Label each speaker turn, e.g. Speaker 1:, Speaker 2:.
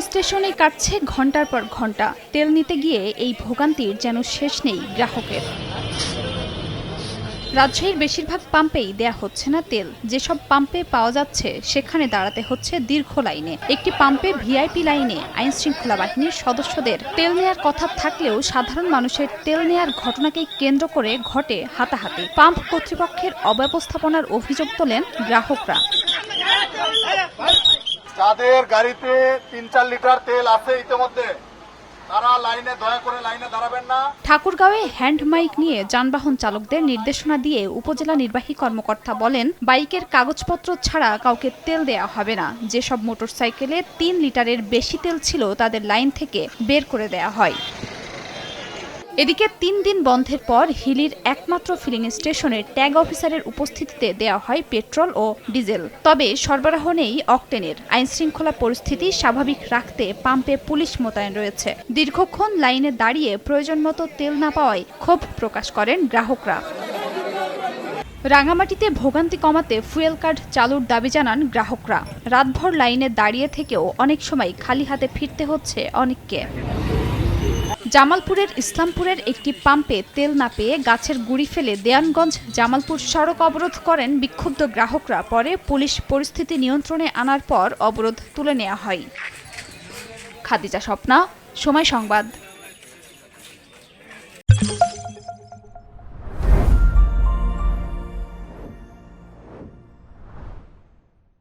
Speaker 1: স্টেশনে কাটছে ঘন্টার পর ঘন্টা। তেল নিতে গিয়ে এই ভোগান্তির যেন শেষ নেই গ্রাহকের। রাজশাহীর বেশিরভাগ পাম্পেই দেয়া হচ্ছে না তেল। যেসব পাম্পে পাওয়া যাচ্ছে সেখানে দাঁড়াতে হচ্ছে দীর্ঘ লাইনে। একটি পাম্পে ভিআইপি লাইনে আইনশৃঙ্খলা বাহিনীর সদস্যদের তেল নেয়ার কথা থাকলেও সাধারণ মানুষের তেল নেয়ার ঘটনাকে কেন্দ্র করে ঘটে হাতাহাতি। পাম্প কর্তৃপক্ষের অব্যবস্থাপনার অভিযোগ তোলেন গ্রাহকরা।
Speaker 2: যাদের গাড়িতে ৩-৪ লিটার তেল আছে ইতিমধ্যে, তারা লাইনে দয়া করে লাইনে দাঁড়াবেন না।
Speaker 1: ঠাকুরগাঁওয়ে হ্যান্ড মাইক নিয়ে যানবাহন চালকদের নির্দেশনা দিয়ে উপজেলা নির্বাহী কর্মকর্তা বলেন, বাইকের কাগজপত্র ছাড়া কাউকে তেল দেয়া হবে না। যেসব মোটরসাইকেলে ৩ লিটারের বেশি তেল ছিল তাদের লাইন থেকে বের করে দেয়া হয়। এদিকে ৩ দিন বন্ধের পর হিলির একমাত্র ফিলিং স্টেশনের ট্যাগ অফিসারের উপস্থিতিতে দেওয়া হয় পেট্রোল ও ডিজেল। তবে সরবরাহ নেই অকটেনের। আইনশৃঙ্খলা পরিস্থিতি স্বাভাবিক রাখতে পাম্পে পুলিশ মোতায়েন রয়েছে। দীর্ঘক্ষণ লাইনে দাঁড়িয়ে প্রয়োজন মতো তেল না পাওয়ায় ক্ষোভ প্রকাশ করেন গ্রাহকরা। রাঙামাটিতে ভোগান্তি কমাতে ফুয়েল কার্ড চালুর দাবি জানান গ্রাহকরা। রাতভর লাইনে দাঁড়িয়ে থেকেও অনেক সময় খালি হাতে ফিরতে হচ্ছে অনেককে। জামালপুরের ইসলামপুরের একটি পাম্পে তেল না পেয়ে গাছের গুঁড়ি ফেলে দেয়ানগঞ্জ জামালপুর সড়ক অবরোধ করেন বিক্ষুব্ধ গ্রাহকরা। পরে পুলিশ পরিস্থিতি নিয়ন্ত্রণে আনার পর অবরোধ তুলে নেওয়া হয়। খাদিজা স্বপ্না, সময় সংবাদ।